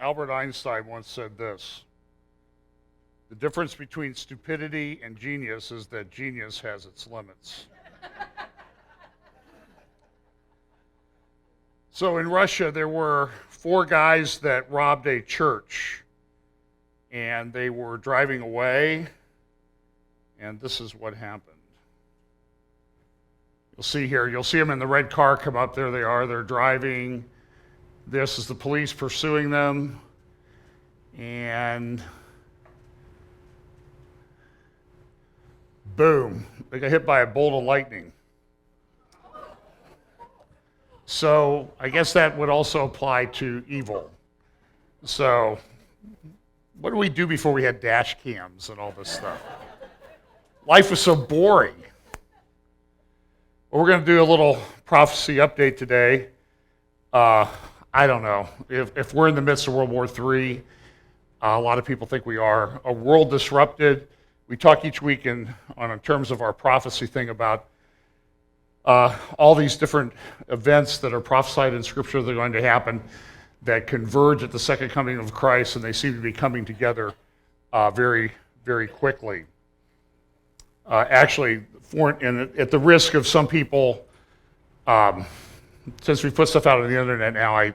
Albert Einstein once said this: the difference between stupidity and genius is that genius has its limits. So in Russia, there were four guys that robbed a church, and they were driving away, and this is what happened. You'll see them in the red car come up. There they are, they're driving. This is the police pursuing them, and boom, they got hit by a bolt of lightning. So I guess that would also apply to evil. So what did we do before we had dash cams and all this stuff? Life was so boring. Well, we're going to do a little prophecy update today. I don't know. If we're in the midst of World War III, a lot of people think we are. A world disrupted. We talk each week in terms of our prophecy thing about all these different events that are prophesied in Scripture that are going to happen that converge at the second coming of Christ, and they seem to be coming together very, very quickly. Actually, at the risk of some people, since we put stuff out on the internet now, I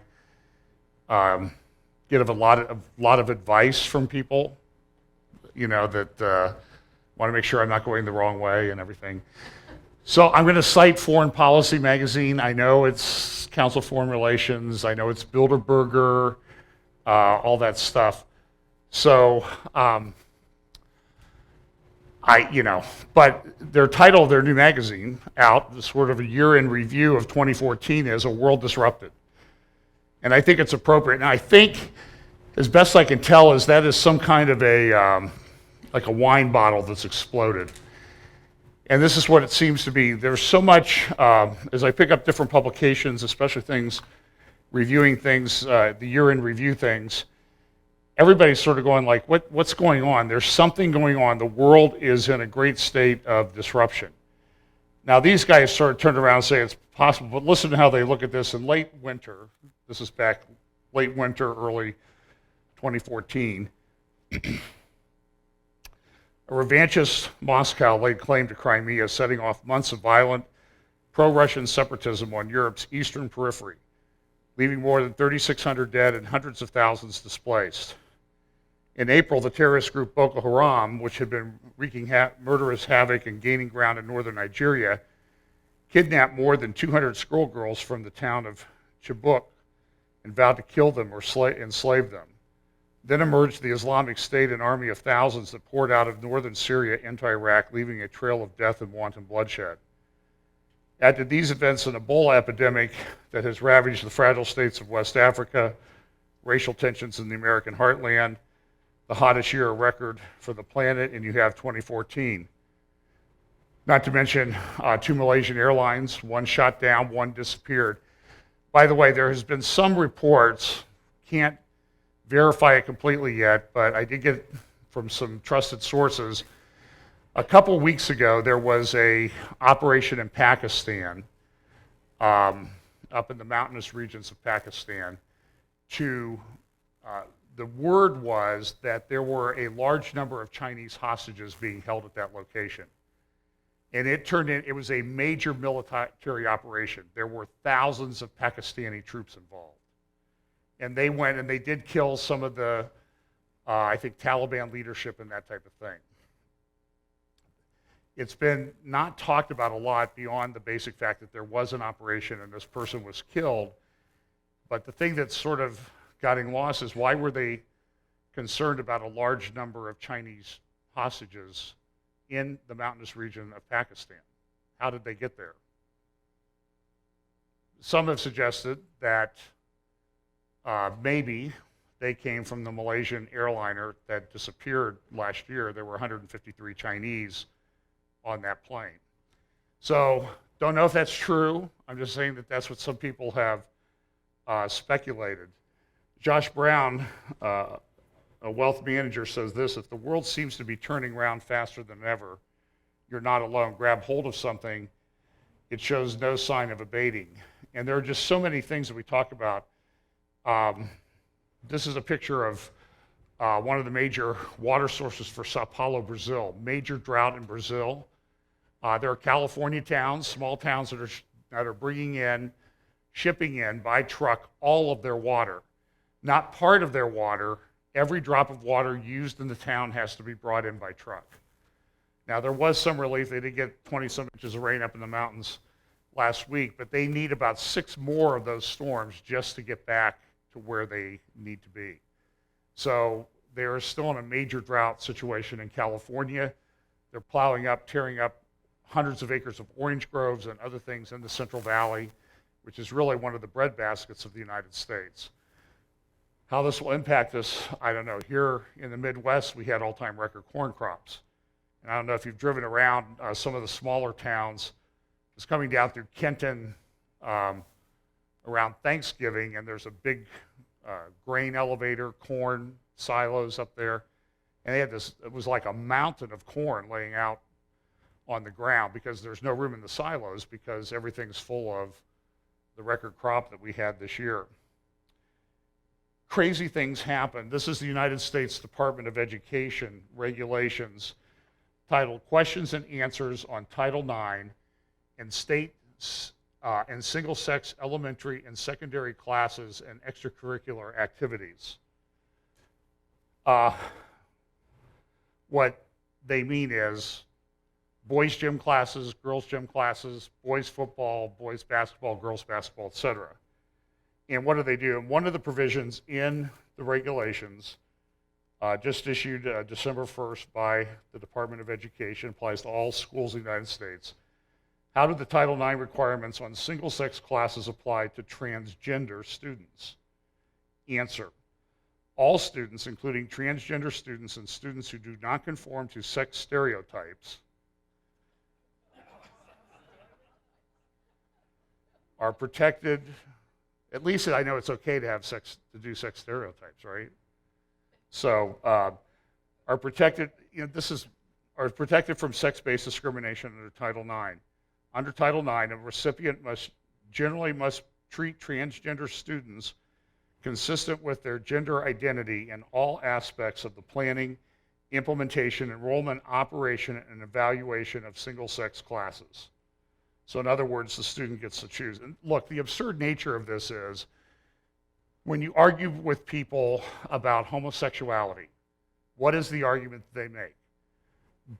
get a lot of advice from people, that want to make sure I'm not going the wrong way and everything. So I'm going to cite Foreign Policy magazine. I know it's Council of Foreign Relations. I know it's Bilderberger, all that stuff. So but their title of their new magazine out, the sort of a year in review of 2014, is A World Disrupted. And I think it's appropriate. And I think, as best I can tell, is that is some kind of like a wine bottle that's exploded. And this is what it seems to be. There's so much, as I pick up different publications, especially things, reviewing things, the year in review things, everybody's sort of going like, what's going on? There's something going on. The world is in a great state of disruption. Now, these guys sort of turned around and say it's possible, but listen to how they look at this in late winter. This is back late winter, early 2014. A revanchist Moscow laid claim to Crimea, setting off months of violent pro-Russian separatism on Europe's eastern periphery, leaving more than 3,600 dead and hundreds of thousands displaced. In April, the terrorist group Boko Haram, which had been wreaking murderous havoc and gaining ground in northern Nigeria, kidnapped more than 200 schoolgirls from the town of Chibok and vowed to kill them or enslave them. Then emerged the Islamic State, an army of thousands that poured out of northern Syria into Iraq, leaving a trail of death and wanton bloodshed. Add to these events an Ebola epidemic that has ravaged the fragile states of West Africa, racial tensions in the American heartland, the hottest year on record for the planet, and you have 2014. Not to mention 2 Malaysian airlines, one shot down, one disappeared. By the way, there has been some reports, can't verify it completely yet, but I did get from some trusted sources. A couple of weeks ago, there was a operation in Pakistan, up in the mountainous regions of Pakistan. The word was that there were a large number of Chinese hostages being held at that location. And it was a major military operation. There were thousands of Pakistani troops involved. And they went and they did kill some of the, I think, Taliban leadership and that type of thing. It's been not talked about a lot beyond the basic fact that there was an operation and this person was killed. But the thing that's sort of getting lost is, why were they concerned about a large number of Chinese hostages in the mountainous region of Pakistan? How did they get there? Some have suggested that maybe they came from the Malaysian airliner that disappeared last year. There were 153 Chinese on that plane. So don't know if that's true. I'm just saying that that's what some people have speculated. Josh Brown, a wealth manager, says this: if the world seems to be turning around faster than ever, you're not alone. Grab hold of something. It shows no sign of abating. And there are just so many things that we talk about. This is a picture of one of the major water sources for Sao Paulo, Brazil. Major drought in Brazil. There are California towns, small towns that are bringing in, shipping in by truck all of their water. Not part of their water. Every drop of water used in the town has to be brought in by truck. Now, there was some relief. They did get 20-some inches of rain up in the mountains last week, but they need about 6 more of those storms just to get back to where they need to be. So they're still in a major drought situation in California. They're plowing up, tearing up hundreds of acres of orange groves and other things in the Central Valley, which is really one of the breadbaskets of the United States. How this will impact us, I don't know. Here in the Midwest, we had all-time record corn crops. And I don't know if you've driven around some of the smaller towns. It's coming down through Kenton around Thanksgiving, and there's a big grain elevator, corn silos up there. And they had this, it was like a mountain of corn laying out on the ground because there's no room in the silos because everything's full of the record crop that we had this year. Crazy things happen. This is the United States Department of Education regulations titled Questions and Answers on Title IX and State and Single-Sex Elementary and Secondary Classes and Extracurricular Activities. What they mean is boys' gym classes, girls' gym classes, boys' football, boys' basketball, girls' basketball, etc. And what do they do? And one of the provisions in the regulations just issued December 1st by the Department of Education, applies to all schools in the United States. How do the Title IX requirements on single-sex classes apply to transgender students? Answer. All students, including transgender students and students who do not conform to sex stereotypes, are protected. At least I know it's okay to have sex, to do sex stereotypes, right? So are protected, are protected from sex-based discrimination under Title IX. Under Title IX, a recipient generally must treat transgender students consistent with their gender identity in all aspects of the planning, implementation, enrollment, operation, and evaluation of single-sex classes. So in other words, the student gets to choose. And look, the absurd nature of this is when you argue with people about homosexuality, what is the argument that they make?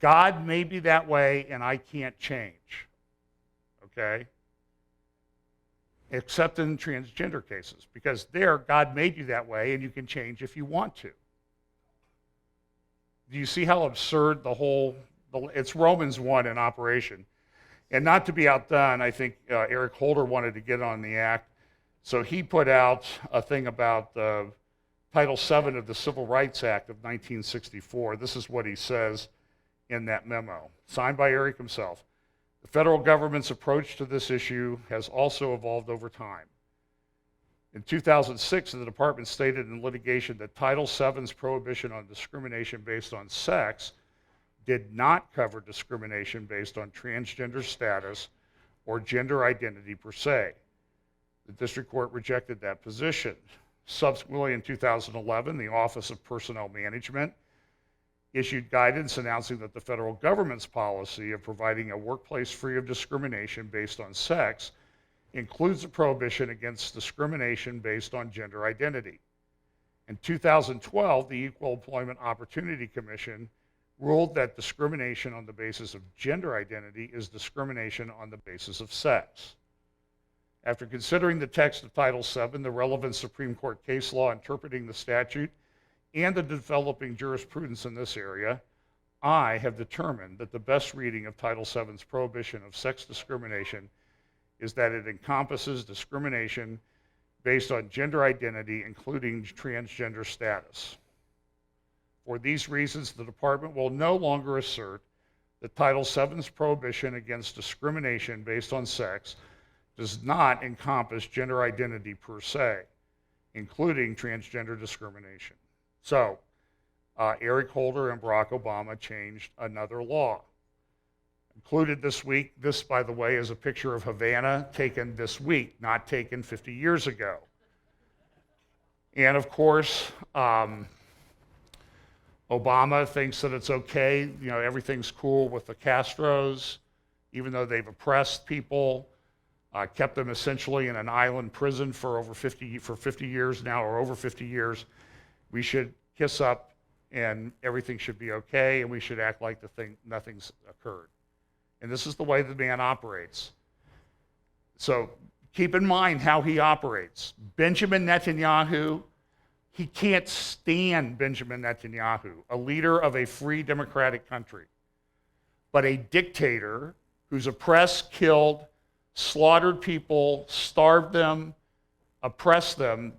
God may be that way and I can't change, okay? Except in transgender cases, because there, God made you that way and you can change if you want to. Do you see how absurd it's Romans 1 in operation. And not to be outdone, I think Eric Holder wanted to get on the act. So he put out a thing about Title VII of the Civil Rights Act of 1964. This is what he says in that memo, signed by Eric himself. The federal government's approach to this issue has also evolved over time. In 2006, the department stated in litigation that Title VII's prohibition on discrimination based on sex did not cover discrimination based on transgender status or gender identity per se. The district court rejected that position. Subsequently, in 2011, the Office of Personnel Management issued guidance announcing that the federal government's policy of providing a workplace free of discrimination based on sex includes a prohibition against discrimination based on gender identity. In 2012, the Equal Employment Opportunity Commission ruled that discrimination on the basis of gender identity is discrimination on the basis of sex. After considering the text of Title VII, the relevant Supreme Court case law interpreting the statute, and the developing jurisprudence in this area, I have determined that the best reading of Title VII's prohibition of sex discrimination is that it encompasses discrimination based on gender identity, including transgender status. For these reasons, the department will no longer assert that Title VII's prohibition against discrimination based on sex does not encompass gender identity per se, including transgender discrimination. So, Eric Holder and Barack Obama changed another law. Included this week, this, by the way, is a picture of Havana taken this week, not taken 50 years ago. And of course, Obama thinks that it's okay, everything's cool with the Castros, even though they've oppressed people, kept them essentially in an island prison for 50 years now, or over 50 years. We should kiss up and everything should be okay, and we should act like nothing's occurred. And this is the way the man operates. So keep in mind how he operates. Benjamin Netanyahu, he can't stand Benjamin Netanyahu, a leader of a free democratic country, but a dictator who's oppressed, killed, slaughtered people, starved them, oppressed them.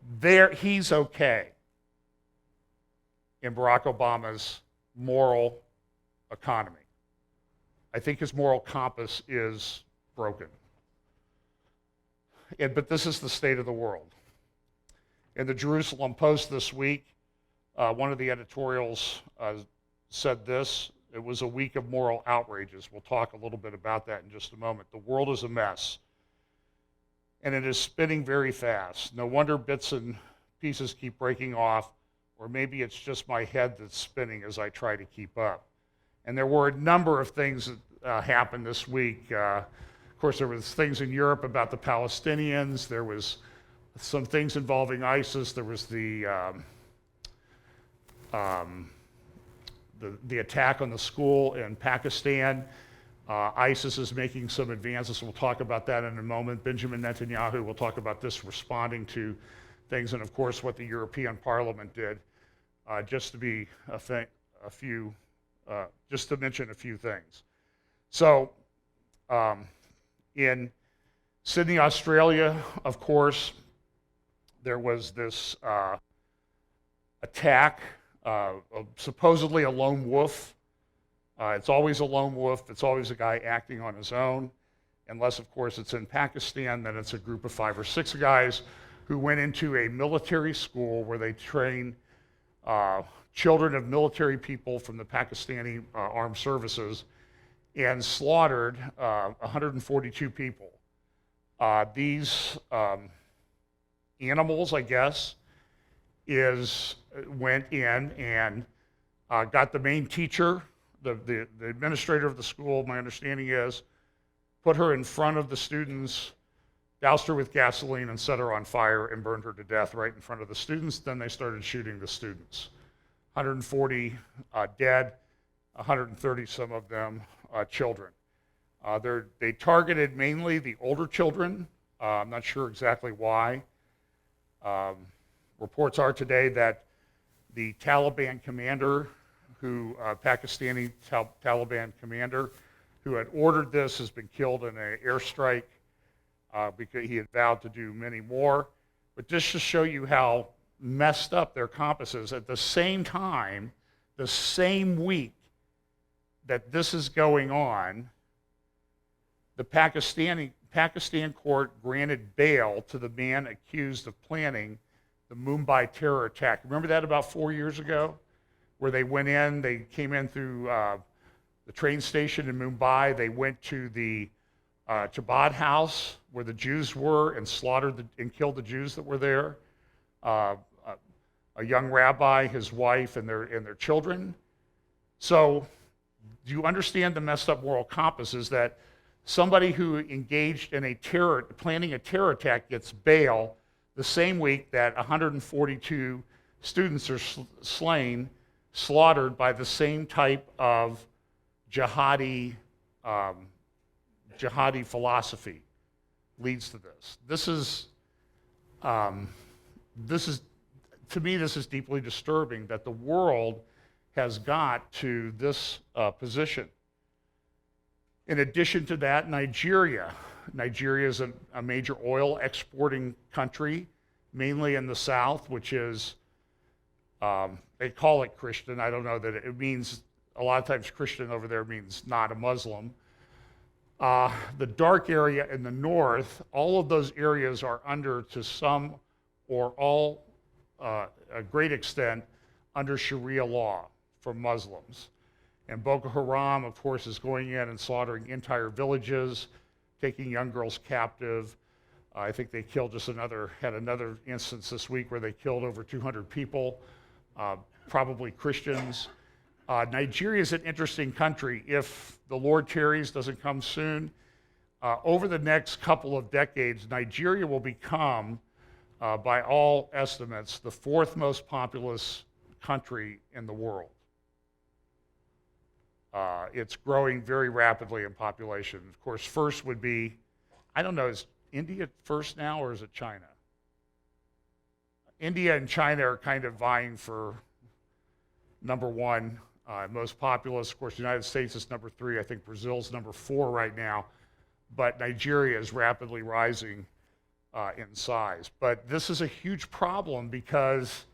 He's okay in Barack Obama's moral economy. I think his moral compass is broken. But this is the state of the world. In the Jerusalem Post this week, one of the editorials said this: it was a week of moral outrages. We'll talk a little bit about that in just a moment. The world is a mess, and it is spinning very fast. No wonder bits and pieces keep breaking off, or maybe it's just my head that's spinning as I try to keep up. And there were a number of things that happened this week. Of course, there was things in Europe about the Palestinians. There was some things involving ISIS. There was the attack on the school in Pakistan. ISIS is making some advances. We'll talk about that in a moment. Benjamin Netanyahu will talk about this, responding to things, and of course what the European Parliament did. Just to mention a few things. So, in Sydney, Australia, of course, there was this attack, supposedly a lone wolf. It's always a lone wolf. It's always a guy acting on his own, unless, of course, it's in Pakistan. Then it's a group of 5 or 6 guys who went into a military school where they train children of military people from the Pakistani armed services, and slaughtered 142 people. These animals, I guess, went in and got the main teacher, the administrator of the school, my understanding is, put her in front of the students, doused her with gasoline and set her on fire and burned her to death right in front of the students. Then they started shooting the students. 140 dead, 130, some of them children. They targeted mainly the older children. I'm not sure exactly why. Reports are today that the Taliban commander, Pakistani Taliban commander, who had ordered this, has been killed in an airstrike because he had vowed to do many more. But just to show you how messed up their compass is, at the same time, the same week that this is going on, the Pakistan court granted bail to the man accused of planning the Mumbai terror attack. Remember that about 4 years ago, where they came in through the train station in Mumbai. They went to the Chabad house where the Jews were and slaughtered and killed the Jews that were there. A young rabbi, his wife, and their children. So, do you understand the messed up moral compass? Is that somebody who engaged in planning a terror attack gets bail the same week that 142 students are slaughtered by the same type of jihadi philosophy leads to this. This is, to me, this is deeply disturbing that the world has got to this position. In addition to that, Nigeria is a major oil exporting country, mainly in the south, which is, they call it Christian. I don't know that it means, a lot of times Christian over there means not a Muslim. The dark area in the north, all of those areas are under, to some or all, a great extent, under Sharia law for Muslims. And Boko Haram, of course, is going in and slaughtering entire villages, taking young girls captive. I think they killed had another instance this week where they killed over 200 people, probably Christians. Nigeria is an interesting country. If the Lord tarries, doesn't come soon, over the next couple of decades, Nigeria will become, by all estimates, the fourth most populous country in the world. It's growing very rapidly in population. Of course, first would be, I don't know, is India first now or is it China? India and China are kind of vying for number one, most populous. Of course, the United States is number 3. I think Brazil's number 4 right now. But Nigeria is rapidly rising in size. But this is a huge problem because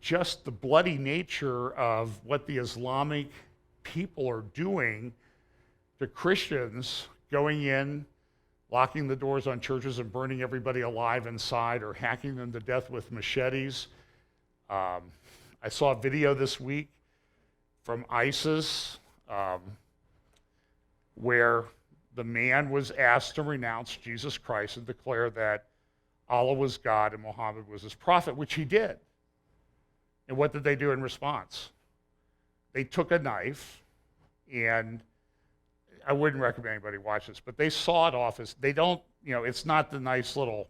just the bloody nature of what the Islamic people are doing to Christians, going in, locking the doors on churches and burning everybody alive inside or hacking them to death with machetes. I saw a video this week from ISIS where the man was asked to renounce Jesus Christ and declare that Allah was God and Muhammad was his prophet, which he did. And what did they do in response? They took a knife, and I wouldn't recommend anybody watch this, but they saw it off as, they don't, it's not the nice little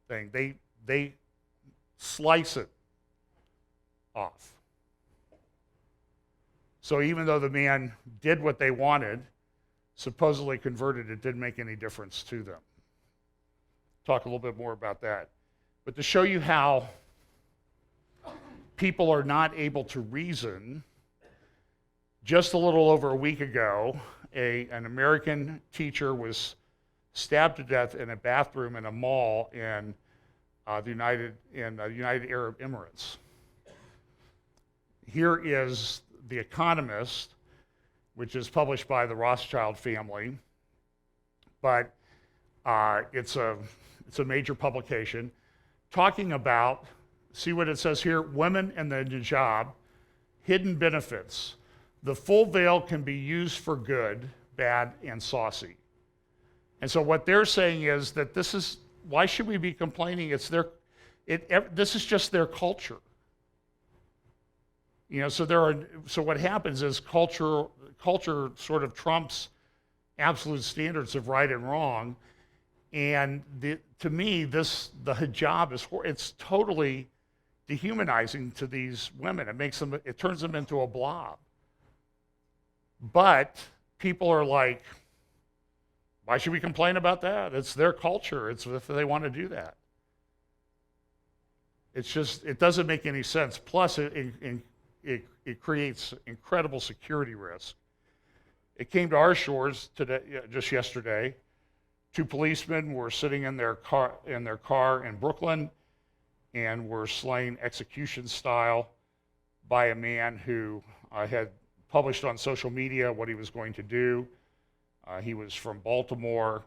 thing. They slice it off. So even though the man did what they wanted, supposedly converted, it didn't make any difference to them. Talk a little bit more about that. But to show you how people are not able to reason, just a little over a week ago, an American teacher was stabbed to death in a bathroom in a mall in the United Arab Emirates. Here is The Economist, which is published by the Rothschild family, but it's a major publication, talking about, see what it says here, women and the hijab, hidden benefits. The full veil can be used for good, bad, and saucy. And so what they're saying is that this is, why should we be complaining? This is just their culture. So what happens is culture sort of trumps absolute standards of right and wrong. And to me, the hijab it's totally dehumanizing to these women. It turns them into a blob. But people are like, why should we complain about that? It's their culture. It's if they want to do that. It doesn't make any sense. Plus, it creates incredible security risk. It came to our shores today, just yesterday. 2 policemen were sitting in their car in Brooklyn and were slain execution style by a man who had published on social media what he was going to do. He was from Baltimore.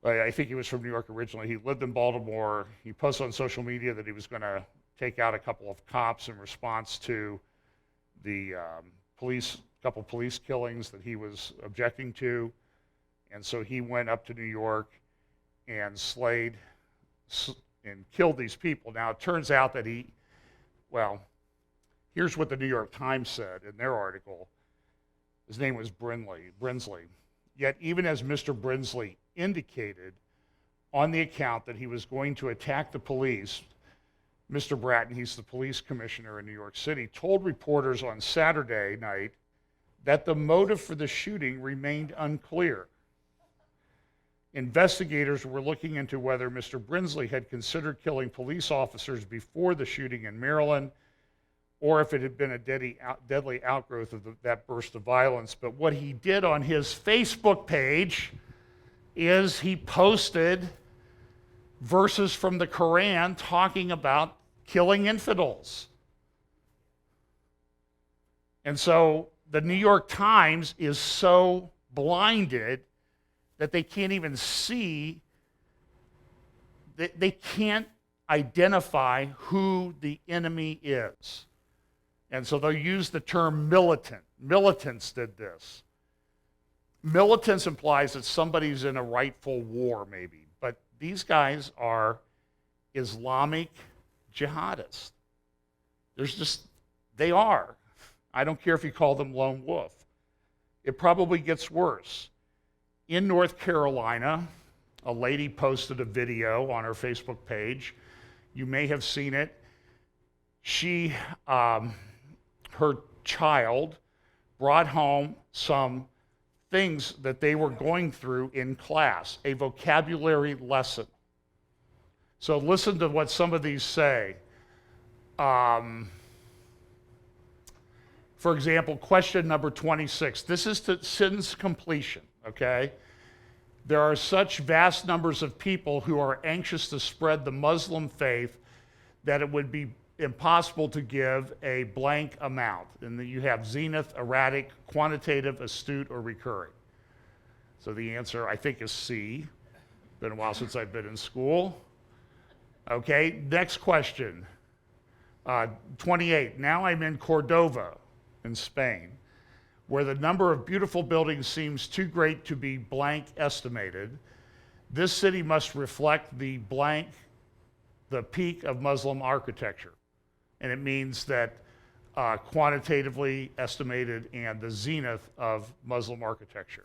I think he was from New York originally. He lived in Baltimore. He posted on social media that he was going to take out a couple of cops in response to the couple police killings that he was objecting to. And so he went up to New York and slayed and killed these people. Now, it turns out that here's what the New York Times said in their article. His name was Brinsley. Yet even as Mr. Brinsley indicated on the account that he was going to attack the police, Mr. Bratton, he's the police commissioner in New York City, told reporters on Saturday night that the motive for the shooting remained unclear. Investigators were looking into whether Mr. Brinsley had considered killing police officers before the shooting in Maryland, or if it had been a deadly outgrowth of that burst of violence. But what he did on his Facebook page is he posted verses from the Quran talking about killing infidels. And so the New York Times is so blinded that they can't even see, they can't identify who the enemy is. And so they'll use the term militant. Militants did this. Militants implies that somebody's in a rightful war, maybe, but these guys are Islamic jihadists. They are. I don't care if you call them lone wolf. It probably gets worse. In North Carolina, a lady posted a video on her Facebook page. You may have seen it. She, her child, brought home some things that they were going through in class, a vocabulary lesson. So listen to what some of these say. For example, question number 26. This is to sentence completion, okay? There are such vast numbers of people who are anxious to spread the Muslim faith that it would be impossible to give a blank amount. And then you have zenith, erratic, quantitative, astute, or recurring. So the answer, I think, is C. Been a while since I've been in school. Okay, next question. 28. Now I'm in Cordova, in Spain, where the number of beautiful buildings seems too great to be blank estimated. This city must reflect the blank, the peak of Muslim architecture. And it means that quantitatively estimated and the zenith of Muslim architecture.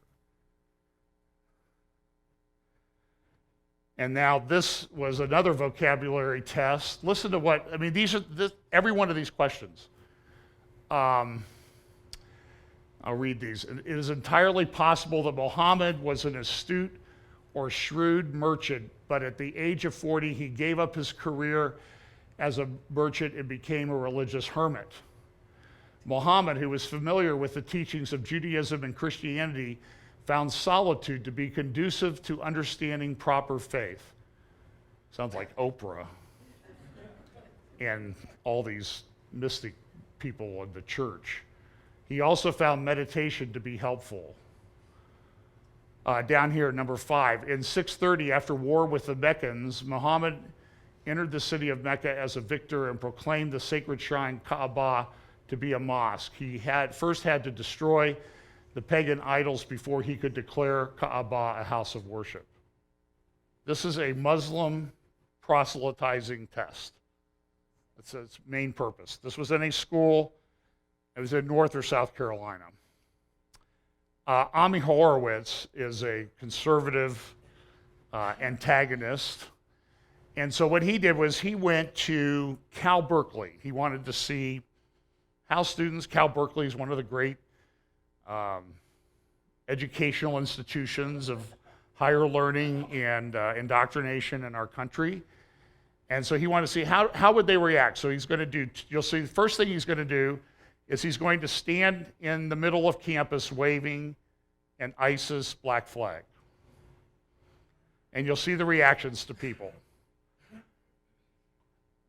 And now this was another vocabulary test. Listen to what, I mean, every one of these questions. I'll read these. It is entirely possible that Muhammad was an astute or shrewd merchant, but at the age of 40, he gave up his career as a merchant and became a religious hermit. Muhammad, who was familiar with the teachings of Judaism and Christianity, found solitude to be conducive to understanding proper faith. Sounds like Oprah and all these mystic people in the church. He also found meditation to be helpful. Down here, number 5. In 630, after war with the Meccans, Muhammad entered the city of Mecca as a victor and proclaimed the sacred shrine Kaaba to be a mosque. He first had to destroy the pagan idols before he could declare Kaaba a house of worship. This is a Muslim proselytizing test. That's its main purpose. This was in a school. It was in North or South Carolina. Ami Horowitz is a conservative antagonist. And so what he did was he went to Cal Berkeley. He wanted to see how students, Cal Berkeley is one of the great educational institutions of higher learning and indoctrination in our country. And so he wanted to see how would they react. So he's going to do, you'll see the first thing he's going to do is he's going to stand in the middle of campus waving an ISIS black flag. And you'll see the reactions to people.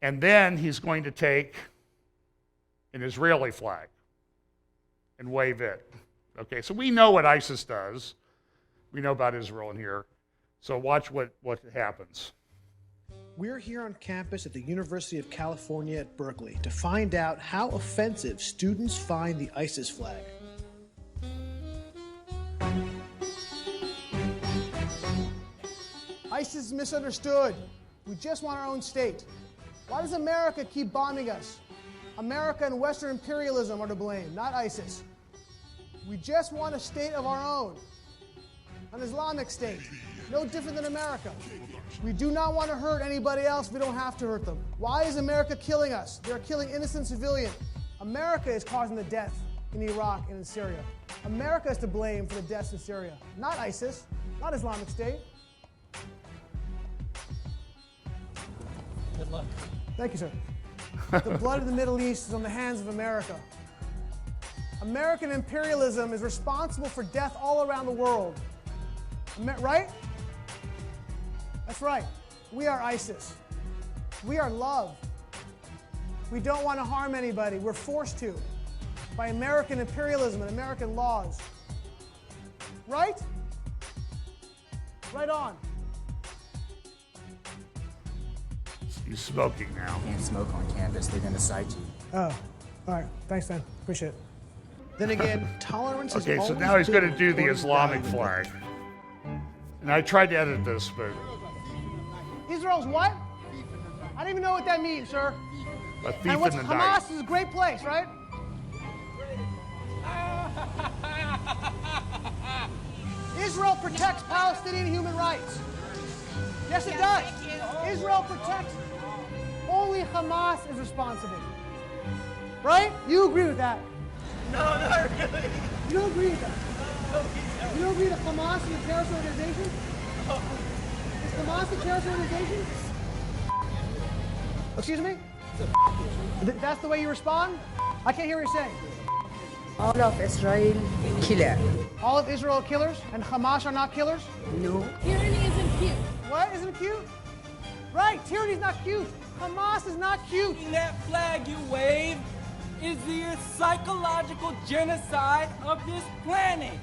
And then he's going to take an Israeli flag and wave it. Okay, so we know what ISIS does. We know about Israel in here. So watch what happens. We're here on campus at the University of California at Berkeley to find out how offensive students find the ISIS flag. ISIS is misunderstood. We just want our own state. Why does America keep bombing us? America and Western imperialism are to blame, not ISIS. We just want a state of our own, an Islamic state, no different than America. We do not want to hurt anybody else. We don't have to hurt them. Why is America killing us? They're killing innocent civilians. America is causing the death in Iraq and in Syria. America is to blame for the deaths in Syria, not ISIS, not Islamic State. Good luck. Thank you, sir. The blood of the Middle East is on the hands of America. American imperialism is responsible for death all around the world. Right? That's right. We are ISIS. We are love. We don't want to harm anybody. We're forced to by American imperialism and American laws. Right? Right on. He's smoking now. Can't smoke on campus. They're going to cite you. Oh, all right. Thanks, man. Appreciate it. Then again, tolerance is Okay, so always now he's going to been do an the important Islamic value. flag. And I tried to edit this, but Israel's what? I don't even know what that means, sir. a thief And what's in the night. Hamas is a great place, right? Israel protects Palestinian human rights. Yes, it does. Israel protects. Only Hamas is responsible. Right? You agree with that? No, not really. You don't agree with that? You don't agree that Hamas is a terrorist organization? Is Hamas a terrorist organization? Excuse me? That's the way you respond? I can't hear what you're saying. All of Israel killer. All of Israel are killers and Hamas are not killers? No. Tyranny isn't cute. What? Isn't it cute? Right, tyranny's not cute. Hamas is not cute. That flag you wave is the psychological genocide of this planet.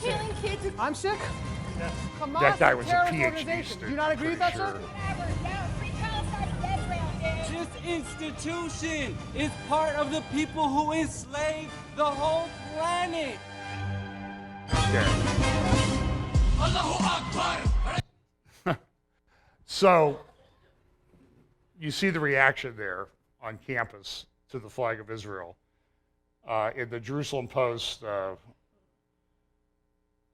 Killing kids is I'm sick. Hamas That guy is was a terrorist PhD organization. student, Do you not agree with that, pretty sir? This institution is part of the people who enslaved the whole planet. So you see the reaction there on campus to the flag of Israel. In the Jerusalem Post,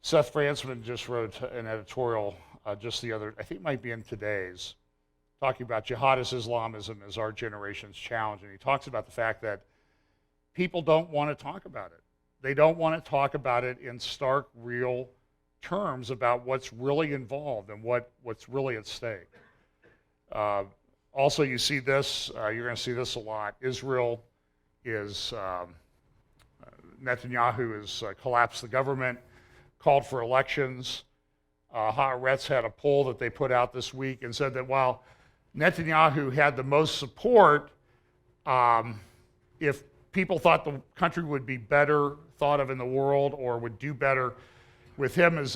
Seth Frantzman just wrote an editorial just the other, I think it might be in today's, talking about jihadist Islamism as our generation's challenge. And he talks about the fact that people don't want to talk about it. They don't want to talk about it in stark, real terms about what's really involved and what's really at stake. Also, you see this, you're going to see this a lot. Israel is, Netanyahu has collapsed the government, called for elections. Haaretz had a poll that they put out this week and said that while Netanyahu had the most support, if people thought the country would be better thought of in the world or would do better with him as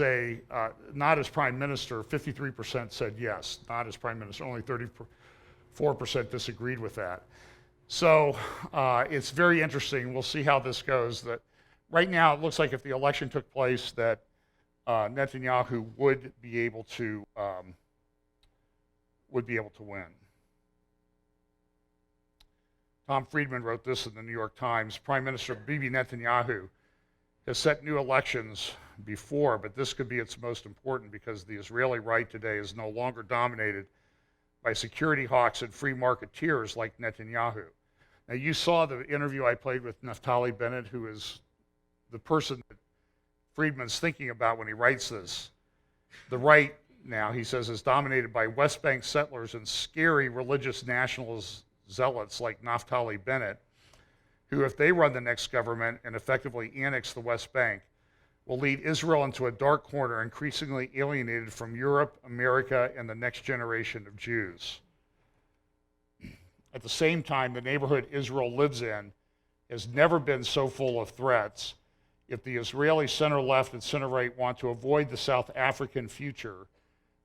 not as prime minister, 53% said yes, not as prime minister. Only 34% disagreed with that. So it's very interesting. We'll see how this goes. That right now it looks like if the election took place, that Netanyahu would be able to win. Tom Friedman wrote this in the New York Times. Prime Minister Bibi Netanyahu has set new elections before, but this could be its most important because the Israeli right today is no longer dominated by security hawks and free marketeers like Netanyahu. Now, you saw the interview I played with Naftali Bennett, who is the person that Friedman's thinking about when he writes this. The right now, he says, is dominated by West Bank settlers and scary religious nationalist zealots like Naftali Bennett, who, if they run the next government and effectively annex the West Bank, will lead Israel into a dark corner, increasingly alienated from Europe, America, and the next generation of Jews. At the same time, the neighborhood Israel lives in has never been so full of threats. If the Israeli center-left and center-right want to avoid the South African future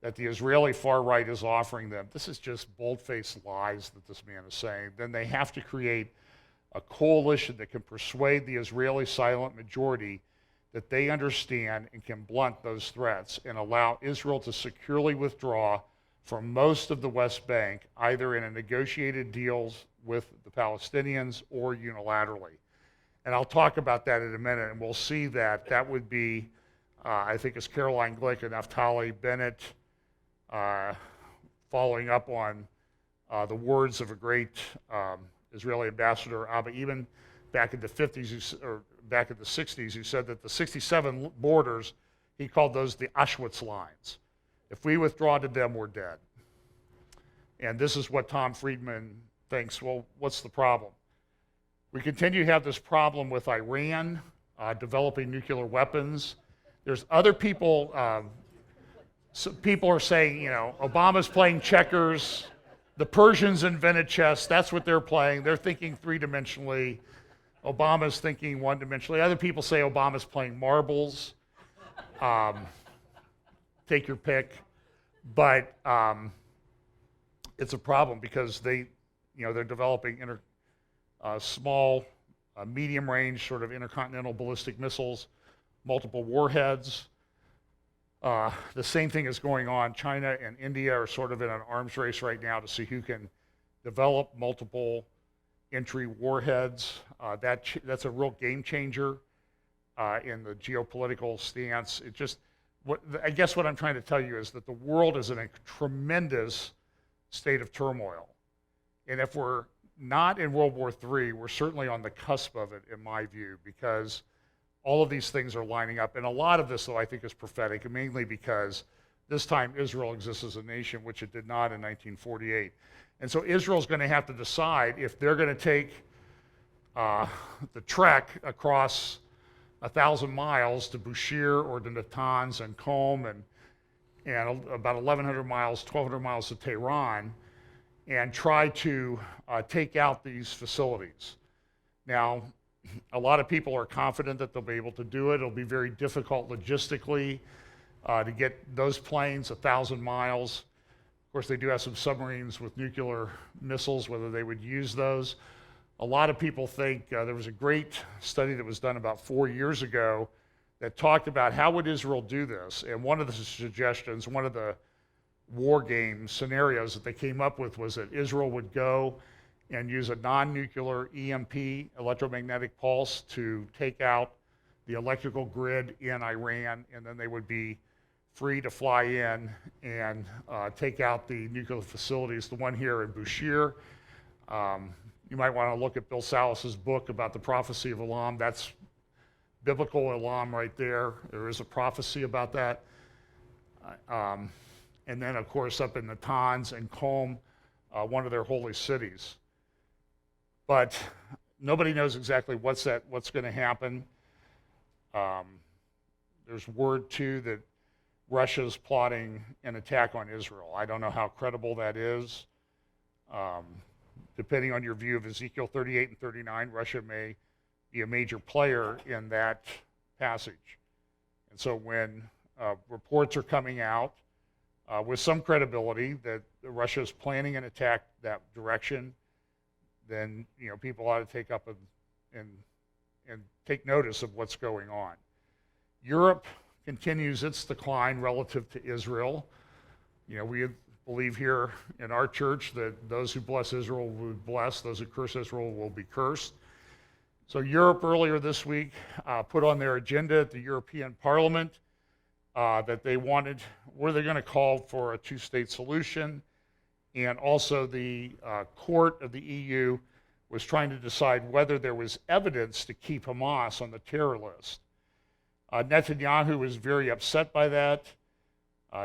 that the Israeli far-right is offering them, this is just bold-faced lies that this man is saying, then they have to create a coalition that can persuade the Israeli silent majority that they understand and can blunt those threats and allow Israel to securely withdraw from most of the West Bank, either in a negotiated deals with the Palestinians or unilaterally. And I'll talk about that in a minute, and we'll see that that would be, I think it's Caroline Glick and Naftali Bennett following up on the words of a great Israeli ambassador, Abba Eban, back in the 50s, or back in the 60s, who said that the 67 borders, he called those the Auschwitz lines. If we withdraw to them, we're dead. And this is what Tom Friedman thinks. Well, what's the problem? We continue to have this problem with Iran developing nuclear weapons. There's other people, people are saying, you know, Obama's playing checkers. The Persians invented chess. That's what they're playing. They're thinking three-dimensionally. Obama's thinking one-dimensionally. Other people say Obama's playing marbles. Take your pick. But it's a problem because they're developing small, medium-range sort of intercontinental ballistic missiles, multiple warheads. The same thing is going on. China and India are sort of in an arms race right now to see who can develop multiple entry warheads. That's a real game changer in the geopolitical stance. I guess what I'm trying to tell you is that the world is in a tremendous state of turmoil. And if we're not in World War III, we're certainly on the cusp of it, in my view, because all of these things are lining up. And a lot of this, though, I think is prophetic, mainly because this time Israel exists as a nation, which it did not in 1948. And so Israel's going to have to decide if they're going to take the trek across 1,000 miles to Bushehr or to Natanz and Qom and about 1,100 miles, 1,200 miles to Tehran, and try to take out these facilities. Now, a lot of people are confident that they'll be able to do it. It'll be very difficult logistically to get those planes 1,000 miles. Of course, they do have some submarines with nuclear missiles, whether they would use those. A lot of people think there was a great study that was done about 4 years ago that talked about how would Israel do this. And one of the suggestions, one of the war game scenarios that they came up with was that Israel would go and use a non-nuclear EMP, electromagnetic pulse, to take out the electrical grid in Iran, and then they would be free to fly in and take out the nuclear facilities, the one here in Bushehr. You might want to look at Bill Salas's book about the prophecy of Elam. That's biblical Elam right there. There is a prophecy about that. And then, of course, up in Natanz and Qom, one of their holy cities. But nobody knows exactly what's going to happen. There's word, too, that Russia's plotting an attack on Israel. I don't know how credible that is. Depending on your view of Ezekiel 38 and 39, Russia may be a major player in that passage. And so when reports are coming out with some credibility that Russia is planning an attack that direction, then people ought to take up and take notice of what's going on. Europe continues its decline relative to Israel. We believe here in our church that those who bless Israel will be blessed, those who curse Israel will be cursed. So Europe earlier this week put on their agenda at the European Parliament that they wanted, were they going to call for a two-state solution? And also the court of the EU was trying to decide whether there was evidence to keep Hamas on the terror list. Netanyahu was very upset by that.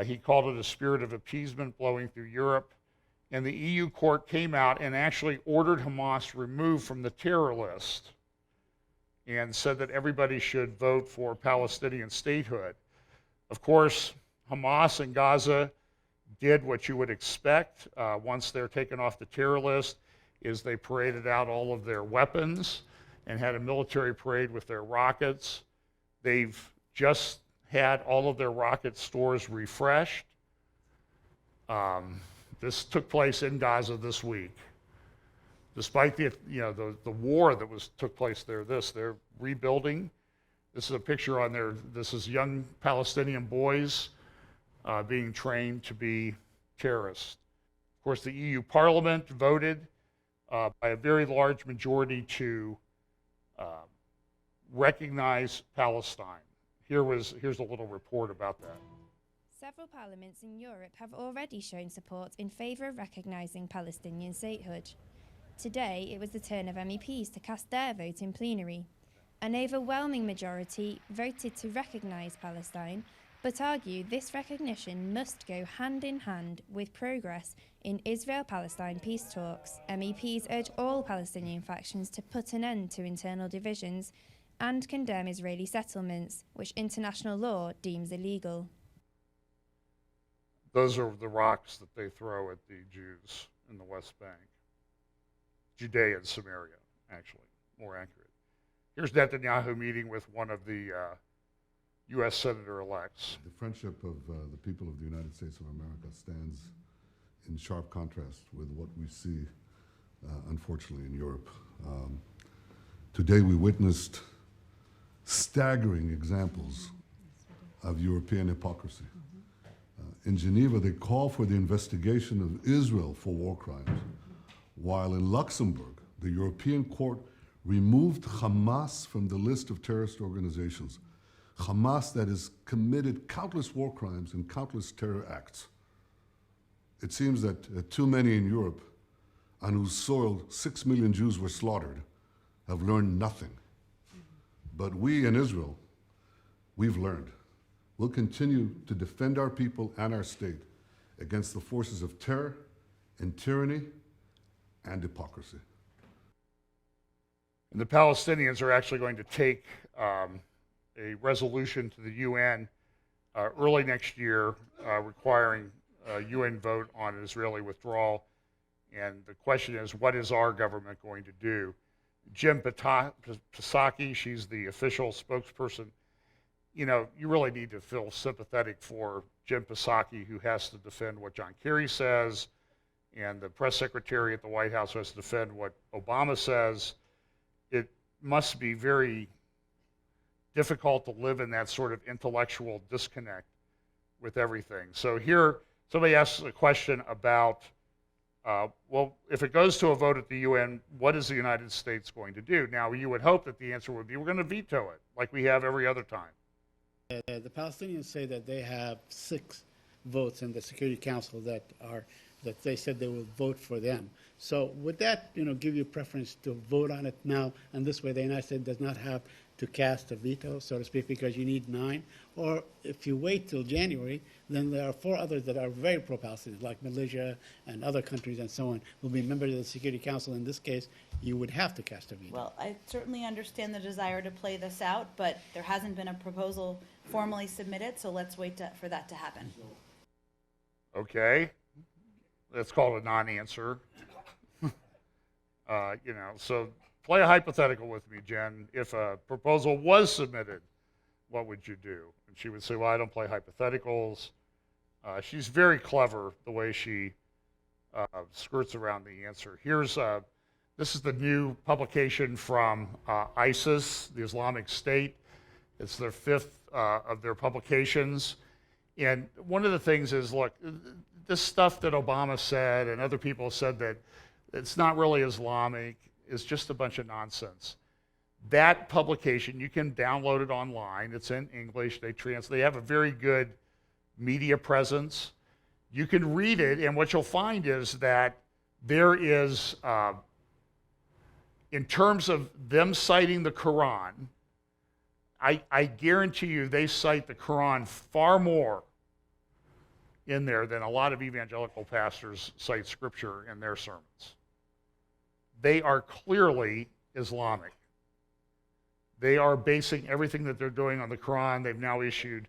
He called it a spirit of appeasement blowing through Europe. And the EU court came out and actually ordered Hamas removed from the terror list and said that everybody should vote for Palestinian statehood. Of course, Hamas in Gaza did what you would expect once they're taken off the terror list, is they paraded out all of their weapons and had a military parade with their rockets. They've just had all of their rocket stores refreshed. This took place in Gaza this week. Despite the war that took place there, they're rebuilding. This is a picture on there. This is young Palestinian boys being trained to be terrorists. Of course, the EU Parliament voted by a very large majority to recognize Palestine. Here's a little report about that. Several parliaments in Europe have already shown support in favour of recognising Palestinian statehood. Today, it was the turn of MEPs to cast their vote in plenary. An overwhelming majority voted to recognise Palestine, but argue this recognition must go hand in hand with progress in Israel-Palestine peace talks. MEPs urge all Palestinian factions to put an end to internal divisions and condemn Israeli settlements, which international law deems illegal. Those are the rocks that they throw at the Jews in the West Bank. Judea and Samaria, actually, more accurate. Here's Netanyahu meeting with one of the U.S. senator-elects. The friendship of the people of the United States of America stands in sharp contrast with what we see unfortunately, in Europe. Today we witnessed staggering examples of European hypocrisy. In Geneva, they call for the investigation of Israel for war crimes, while in Luxembourg, the European Court removed Hamas from the list of terrorist organizations. Hamas that has committed countless war crimes and countless terror acts. It seems that too many in Europe, on whose soil 6 million Jews were slaughtered, have learned nothing. But we in Israel, we've learned. We'll continue to defend our people and our state against the forces of terror and tyranny and hypocrisy. And the Palestinians are actually going to take a resolution to the UN early next year requiring a UN vote on an Israeli withdrawal. And the question is, what is our government going to do? Jim Psaki, she's the official spokesperson. You know, you really need to feel sympathetic for Jim Psaki, who has to defend what John Kerry says, and the press secretary at the White House has to defend what Obama says. It must be very difficult to live in that sort of intellectual disconnect with everything. So here, somebody asks a question about, well, if it goes to a vote at the UN, what is the United States going to do? Now, you would hope that the answer would be, we're going to veto it, like we have every other time. The Palestinians say that they have 6 votes in the Security Council that they said they will vote for them. So would that, give you preference to vote on it now, and this way the United States does not have to cast a veto, so to speak, because you need 9? Or if you wait till January, then there are 4 others that are very pro-Palestinian, like Malaysia and other countries and so on, will be members of the Security Council. In this case, you would have to cast a veto. Well, I certainly understand the desire to play this out, but there hasn't been a proposal formally submitted, so let's wait for that to happen. Okay, that's called a non-answer. So play a hypothetical with me, Jen. If a proposal was submitted, what would you do? And she would say, well, I don't play hypotheticals. She's very clever the way she skirts around the answer. This is the new publication from ISIS, the Islamic State. It's their 5th of their publications. And one of the things is, look, this stuff that Obama said and other people said that it's not really Islamic is just a bunch of nonsense. That publication, you can download it online. It's in English. They have a very good media presence. You can read it, and what you'll find is that there is, in terms of them citing the Quran, I guarantee you they cite the Quran far more in there than a lot of evangelical pastors cite scripture in their sermons. They are clearly Islamic. They are basing everything that they're doing on the Quran. They've now issued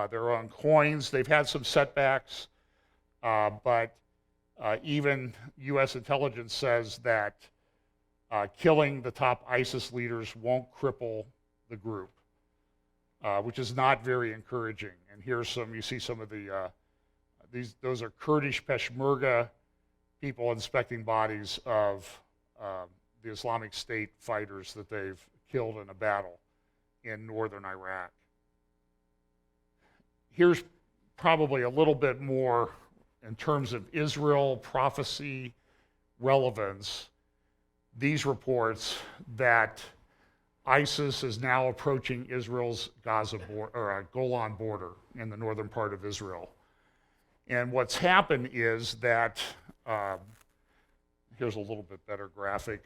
their own coins. They've had some setbacks, but even U.S. intelligence says that killing the top ISIS leaders won't cripple the group, which is not very encouraging. And you see some of those are Kurdish Peshmerga people inspecting bodies of the Islamic State fighters that they've killed in a battle in northern Iraq. Here's probably a little bit more in terms of Israel prophecy relevance. These reports that ISIS is now approaching Israel's Golan border in the northern part of Israel. And what's happened is that, here's a little bit better graphic.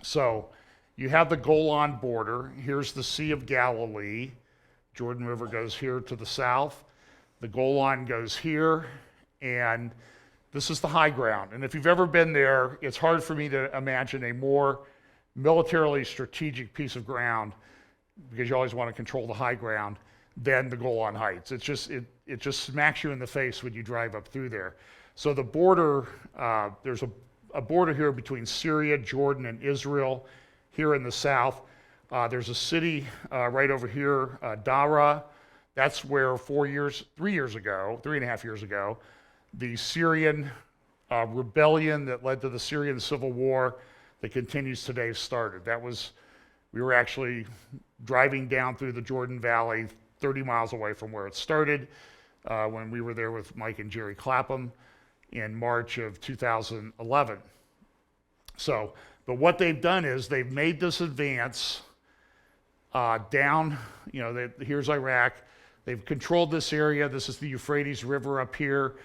So you have the Golan border. Here's the Sea of Galilee. Jordan River goes here to the south. The Golan goes here, and this is the high ground. And if you've ever been there, it's hard for me to imagine a more militarily strategic piece of ground, because you always want to control the high ground, than the Golan Heights. It just smacks you in the face when you drive up through there. So the border, there's a border here between Syria, Jordan, and Israel. Here in the south, there's a city right over here, Dara. That's where 3.5 years ago, the Syrian rebellion that led to the Syrian civil war that continues today started. We were actually driving down through the Jordan Valley 30 miles away from where it started when we were there with Mike and Jerry Clapham in March of 2011. So, but what they've done is they've made this advance down, here's Iraq. They've controlled this area. This is the Euphrates River up here.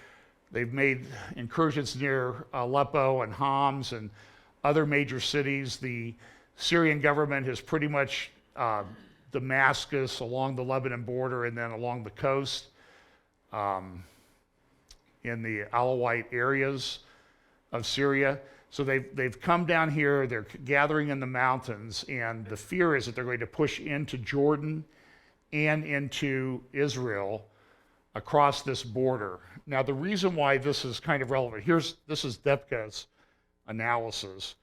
They've made incursions near Aleppo and Homs and other major cities. The Syrian government has pretty much Damascus along the Lebanon border and then along the coast in the Alawite areas of Syria. So they've come down here, they're gathering in the mountains, and the fear is that they're going to push into Jordan and into Israel across this border. Now, the reason why this is kind of relevant, this is Debka's analysis.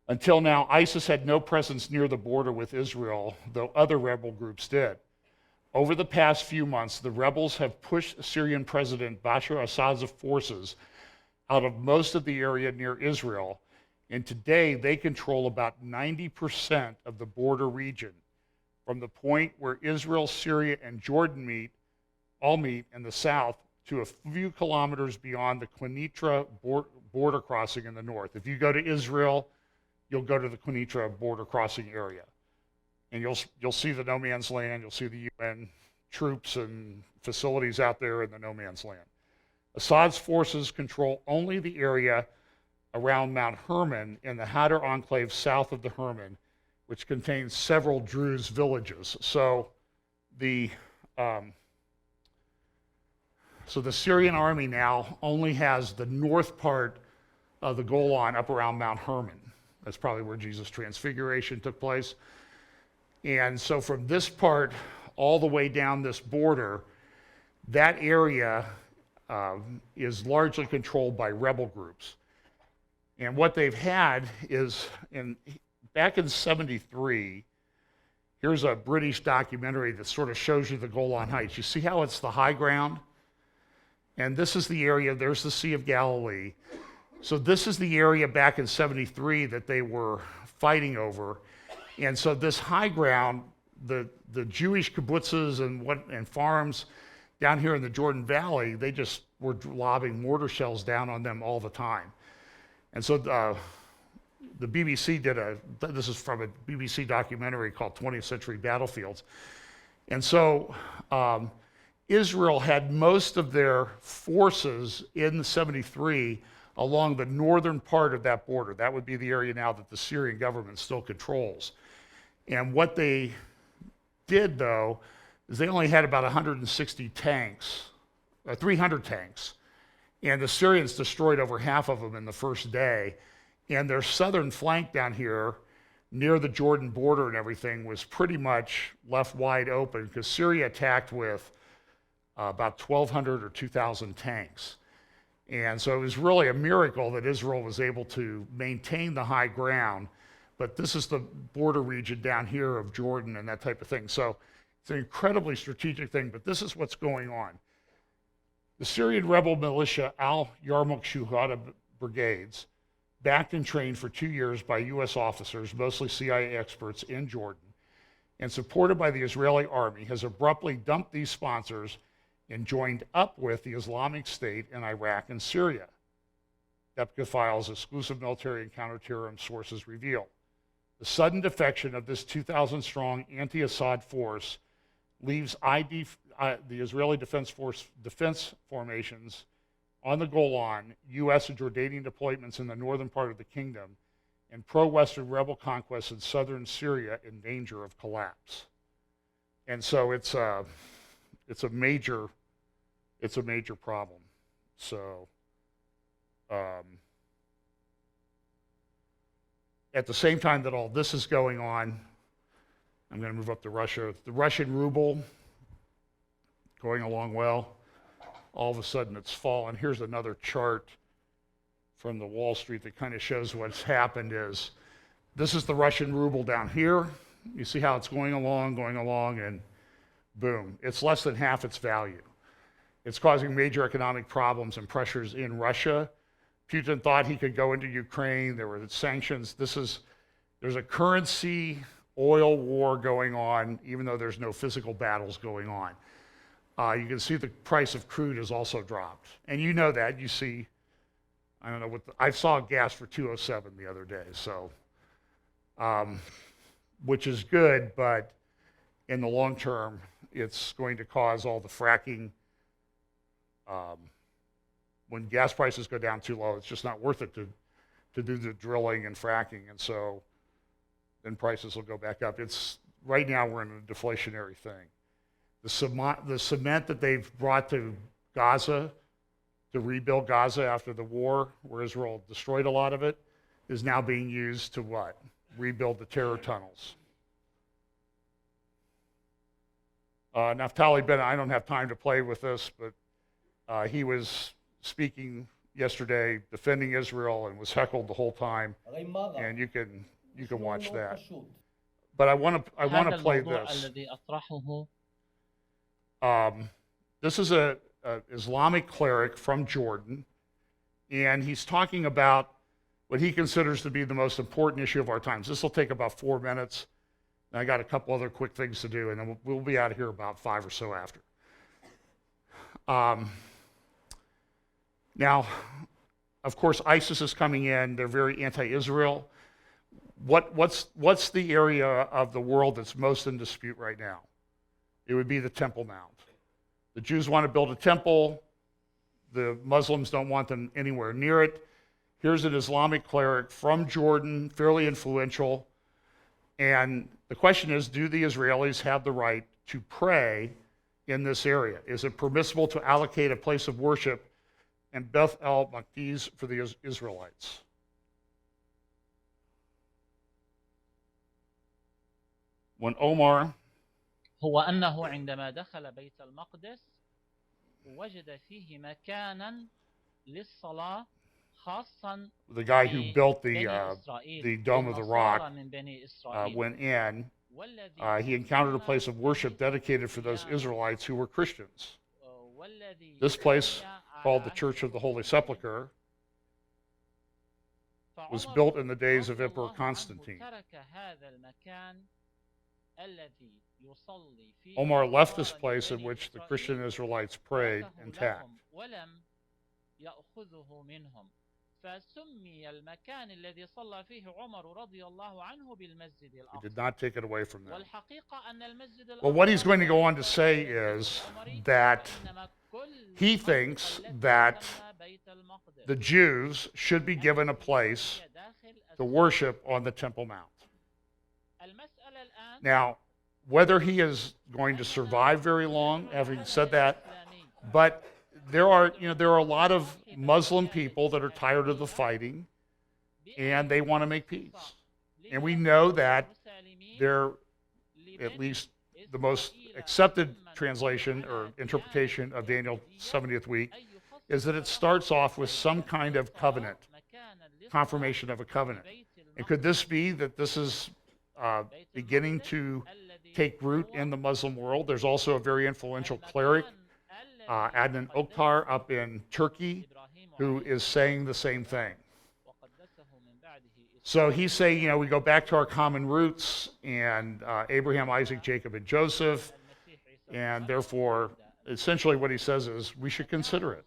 Until now, ISIS had no presence near the border with Israel, though other rebel groups did. Over the past few months, the rebels have pushed Syrian President Bashar al-Assad's forces out of most of the area near Israel, and today they control about 90% of the border region, from the point where Israel, Syria, and Jordan all meet in the south to a few kilometers beyond the Quneitra border crossing in the north. If you go to Israel, you'll go to the Quneitra border crossing area, and you'll see the no man's land, you'll see the UN troops and facilities out there in the no man's land. Assad's forces control only the area around Mount Hermon in the Hadar enclave south of the Hermon, which contains several Druze villages. So the Syrian army now only has the north part of the Golan up around Mount Hermon. That's probably where Jesus' transfiguration took place. And so from this part all the way down this border, that area is largely controlled by rebel groups. And what they've had is, back in '73, here's a British documentary that sort of shows you the Golan Heights. You see how it's the high ground? And this is the area, there's the Sea of Galilee. So this is the area back in '73 that they were fighting over. And so this high ground, the Jewish kibbutzes and farms down here in the Jordan Valley, they just were lobbing mortar shells down on them all the time. And so the BBC this is from a BBC documentary called 20th Century Battlefields. And so Israel had most of their forces in '73 along the northern part of that border. That would be the area now that the Syrian government still controls. And what they did, though, is they only had about 160 tanks, 300 tanks, and the Syrians destroyed over half of them in the first day. And their southern flank down here, near the Jordan border and everything, was pretty much left wide open because Syria attacked with about 1,200 or 2,000 tanks. And so it was really a miracle that Israel was able to maintain the high ground. But this is the border region down here of Jordan and that type of thing. So it's an incredibly strategic thing, but this is what's going on. The Syrian rebel militia Al-Yarmouk Shuhada brigades, backed and trained for 2 years by U.S. officers, mostly CIA experts in Jordan, and supported by the Israeli army, has abruptly dumped these sponsors and joined up with the Islamic State in Iraq and Syria. Debka files exclusive military and counterterrorism sources reveal. The sudden defection of this 2,000-strong anti-Assad force leaves the Israeli defense formations on the Golan, U.S. and Jordanian deployments in the northern part of the kingdom, and pro-Western rebel conquests in southern Syria in danger of collapse. And so it's a major problem. So at the same time that all this is going on, I'm going to move up to Russia. The Russian ruble going along well. All of a sudden it's fallen. Here's another chart from the Wall Street that kind of shows what's happened is, this is the Russian ruble down here. You see how it's going along, and boom, it's less than half its value. It's causing major economic problems and pressures in Russia, Putin thought he could go into Ukraine. There were sanctions. There's a currency oil war going on, even though there's no physical battles going on. You can see the price of crude has also dropped. And you know that. You see, I don't know what, I saw gas for 207 the other day, so, which is good, but in the long term, it's going to cause all the fracking. When gas prices go down too low, it's just not worth it to do the drilling and fracking, and so then prices will go back up. Right now we're in a deflationary thing. The cement that they've brought to Gaza to rebuild Gaza after the war, where Israel destroyed a lot of it, is now being used to what? Rebuild the terror tunnels. Naftali Bennett, I don't have time to play with this, but he was speaking yesterday defending Israel and was heckled the whole time, and you can watch that. But I want to play this. This is a Islamic cleric from Jordan, and he's talking about what he considers to be the most important issue of our times. This will take about 4 minutes. And I got a couple other quick things to do, and then we'll be out of here about 5 or so after. Now, of course, ISIS is coming in. They're very anti-Israel. What's the area of the world that's most in dispute right now? It would be the Temple Mount. The Jews want to build a temple. The Muslims don't want them anywhere near it. Here's an Islamic cleric from Jordan, fairly influential. And the question is, do the Israelis have the right to pray in this area? Is it permissible to allocate a place of worship in Beth el Maqdis for the Israelites? When Omar هو أنه عندما دخل بيت المقدس وجد فيه مكانا للصلاة خاصا the guy who built the Dome of the Rock went in, he encountered a place of worship dedicated for those Israelites who were Christians. This place, called the Church of the Holy Sepulchre, was built in the days of Emperor Constantine. Omar left this place in which the Christian Israelites prayed intact. He did not take it away from them. Well, what he's going to go on to say is that he thinks that the Jews should be given a place to worship on the Temple Mount. Now, whether he is going to survive very long, having said that, but there are a lot of Muslim people that are tired of the fighting, and they want to make peace. And we know that at least the most accepted translation or interpretation of Daniel's 70th week is that it starts off with some kind of covenant, confirmation of a covenant. And could this be that this is beginning to take root in the Muslim world? There's also a very influential cleric, Adnan Oktar, up in Turkey, who is saying the same thing. So he's saying, we go back to our common roots, and Abraham, Isaac, Jacob, and Joseph, and therefore, essentially what he says is we should consider it.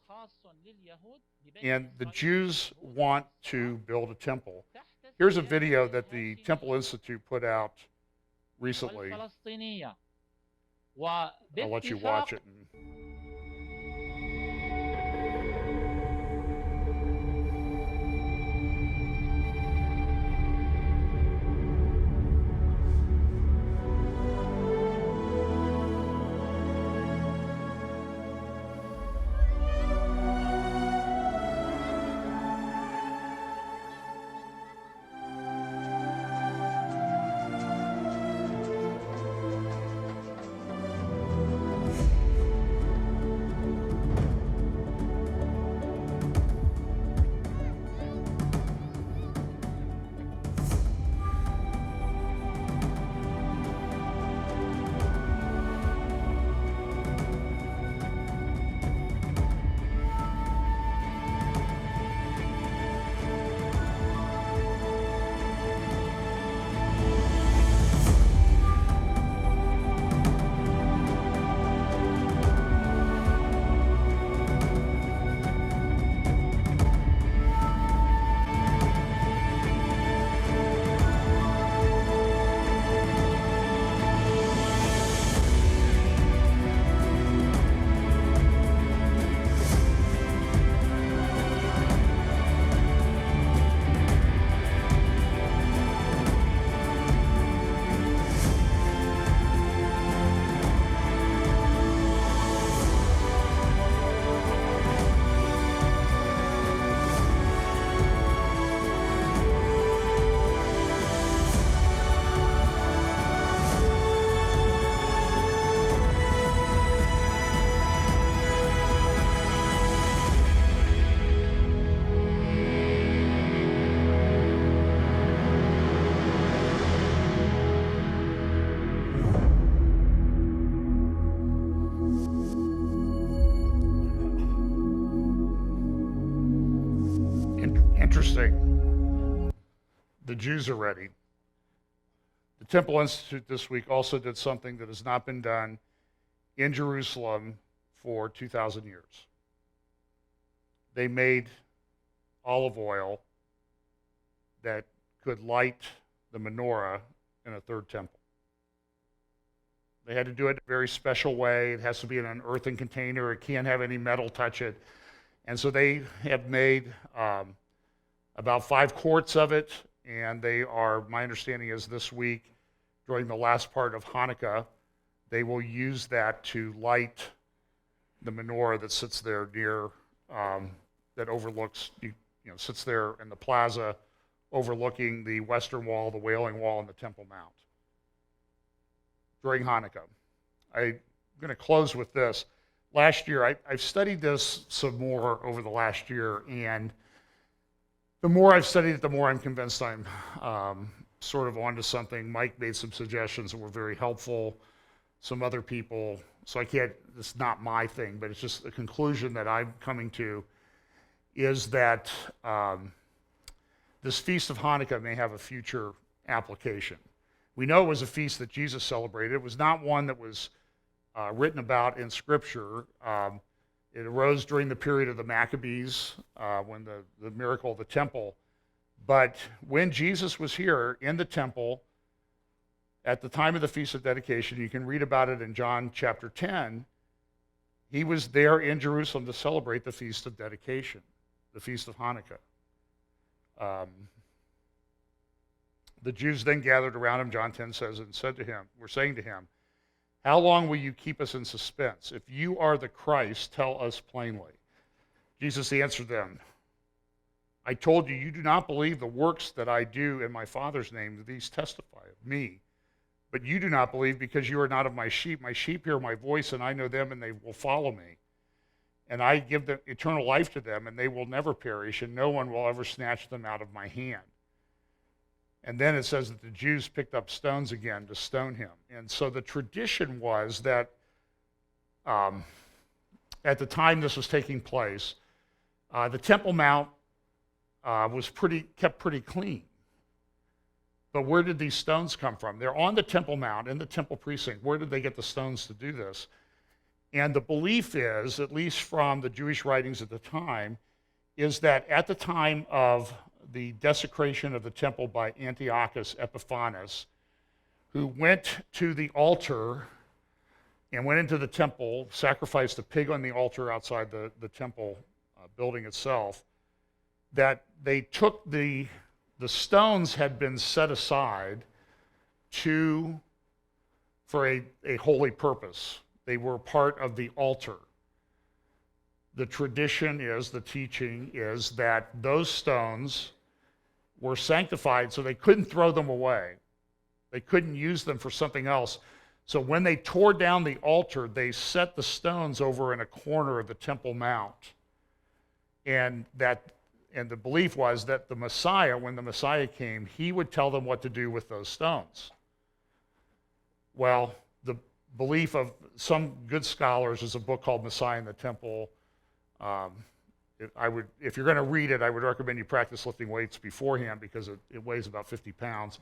And the Jews want to build a temple. Here's a video that the Temple Institute put out recently. I'll let you watch it. the Jews are ready. The Temple Institute this week also did something that has not been done in Jerusalem for 2,000 years. They made olive oil that could light the menorah in a third temple. They had to do it in a very special way. It has to be in an earthen container. It can't have any metal touch it. And so they have made about 5 quarts of it, and they are, my understanding is this week, during the last part of Hanukkah, they will use that to light the menorah that sits there near, that overlooks, sits there in the plaza overlooking the Western Wall, the Wailing Wall, and the Temple Mount during Hanukkah. I'm going to close with this. Last year, I've studied this some more over the last year, and the more I've studied it, the more I'm convinced I'm sort of onto something. Mike made some suggestions that were very helpful. Some other people, so it's not my thing, but it's just a conclusion that I'm coming to, is that this Feast of Hanukkah may have a future application. We know it was a feast that Jesus celebrated. It was not one that was written about in Scripture. It arose during the period of the Maccabees, when the miracle of the temple. But when Jesus was here in the temple, at the time of the Feast of Dedication, you can read about it in John chapter 10, he was there in Jerusalem to celebrate the Feast of Dedication, the Feast of Hanukkah. The Jews then gathered around him, John 10 says, and were saying to him, "How long will you keep us in suspense? If you are the Christ, tell us plainly." Jesus answered them, "I told you, you do not believe the works that I do in my Father's name. These testify of me. But you do not believe because you are not of my sheep. My sheep hear my voice, and I know them, and they will follow me. And I give them eternal life to them, and they will never perish, and no one will ever snatch them out of my hand." And then it says that the Jews picked up stones again to stone him. And so the tradition was that at the time this was taking place, the Temple Mount was kept pretty clean. But where did these stones come from? They're on the Temple Mount, in the temple precinct. Where did they get the stones to do this? And the belief is, at least from the Jewish writings at the time, is that at the time of the desecration of the temple by Antiochus Epiphanes, who went to the altar and went into the temple, sacrificed a pig on the altar outside the temple building itself, that they took the stones had been set aside for a holy purpose. They were part of the altar. The tradition is, the teaching is, that those stones were sanctified so they couldn't throw them away. They couldn't use them for something else. So when they tore down the altar, they set the stones over in a corner of the Temple Mount. And the belief was that the Messiah, when the Messiah came, he would tell them what to do with those stones. Well, the belief of some good scholars is a book called Messiah in the Temple. If you're going to read it, I would recommend you practice lifting weights beforehand because it weighs about 50 pounds.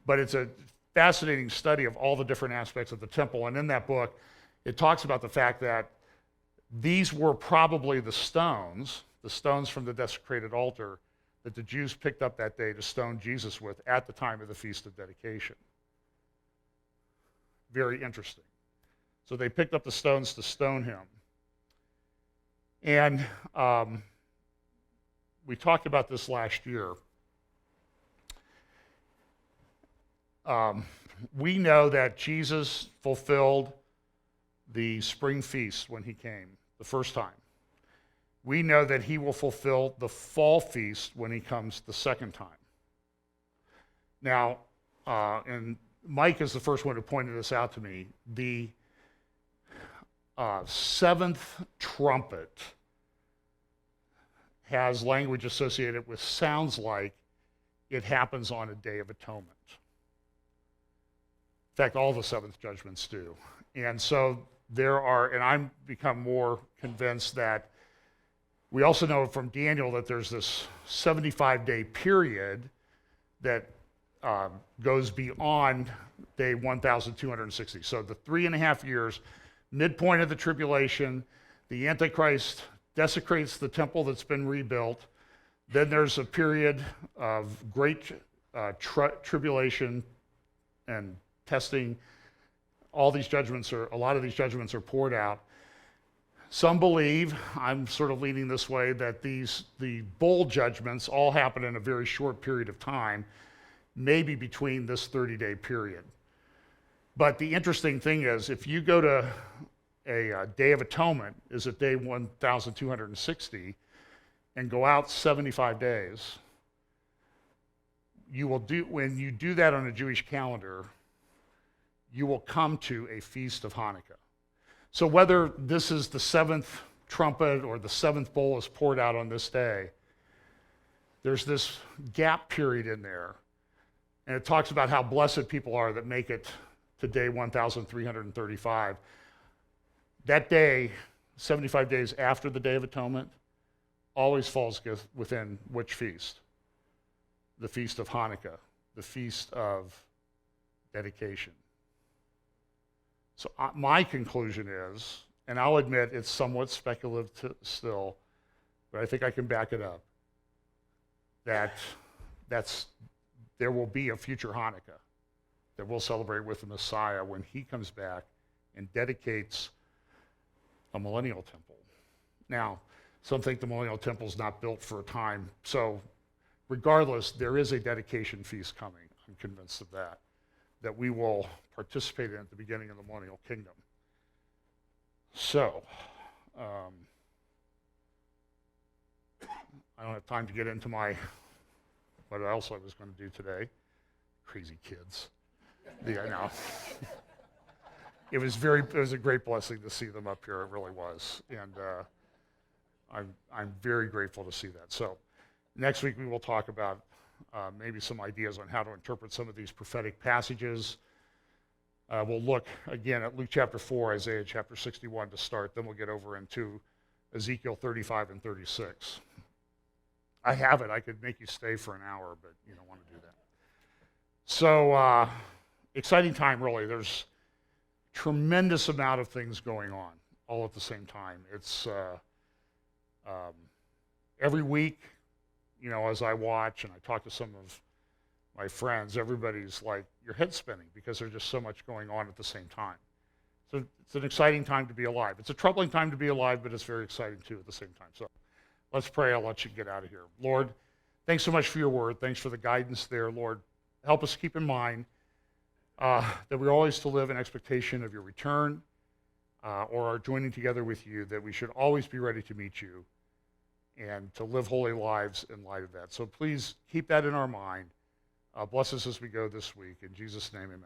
But it's a fascinating study of all the different aspects of the temple. And in that book, it talks about the fact that these were probably the stones from the desecrated altar that the Jews picked up that day to stone Jesus with at the time of the Feast of Dedication. Very interesting. So they picked up the stones to stone him. And we talked about this last year. We know that Jesus fulfilled the spring feast when he came the first time. We know that he will fulfill the fall feast when he comes the second time. Now, and Mike is the first one who pointed this out to me, the seventh trumpet has language associated with, sounds like it happens on a Day of Atonement. In fact, all the seventh judgments do. And so and I'm become more convinced that we also know from Daniel that there's this 75-day period that goes beyond day 1,260. So the 3.5 years, midpoint of the tribulation, the Antichrist desecrates the temple that's been rebuilt. Then there's a period of great tribulation and testing. A lot of these judgments are poured out. Some believe, I'm sort of leaning this way, that the bowl judgments all happen in a very short period of time, maybe between this 30-day period. But the interesting thing is, if you go to a Day of Atonement, is at day 1,260, and go out 75 days, when you do that on a Jewish calendar, you will come to a feast of Hanukkah. So whether this is the 7th trumpet or the 7th bowl is poured out on this day, there's this gap period in there. And it talks about how blessed people are that make it to day 1,335. That day, 75 days after the Day of Atonement, always falls within which feast? The Feast of Hanukkah, the Feast of Dedication. So my conclusion is, and I'll admit it's somewhat speculative still, but I think I can back it up, that there will be a future Hanukkah that we'll celebrate with the Messiah when he comes back and dedicates a millennial temple. Now, some think the millennial temple is not built for a time. So regardless, there is a dedication feast coming. I'm convinced of that we will participate in at the beginning of the millennial kingdom. So, I don't have time to get into what else I was going to do today. Crazy kids. Yeah, I know. It was a great blessing to see them up here. It really was. And I'm very grateful to see that. So next week we will talk about maybe some ideas on how to interpret some of these prophetic passages. We'll look again at Luke chapter 4, Isaiah chapter 61 to start. Then we'll get over into Ezekiel 35 and 36. I have it. I could make you stay for an hour, but you don't want to do that. So exciting time, really. There's tremendous amount of things going on all at the same time. It's every week, as I watch and I talk to some of my friends, everybody's like, your head's spinning because there's just so much going on at the same time. So it's an exciting time to be alive. It's a troubling time to be alive, but it's very exciting too at the same time. So let's pray. I'll let you get out of here. Lord, thanks so much for your word. Thanks for the guidance there, Lord. Help us keep in mind that we're always to live in expectation of your return or our joining together with you, that we should always be ready to meet you and to live holy lives in light of that. So please keep that in our mind. Bless us as we go this week. In Jesus' name, amen.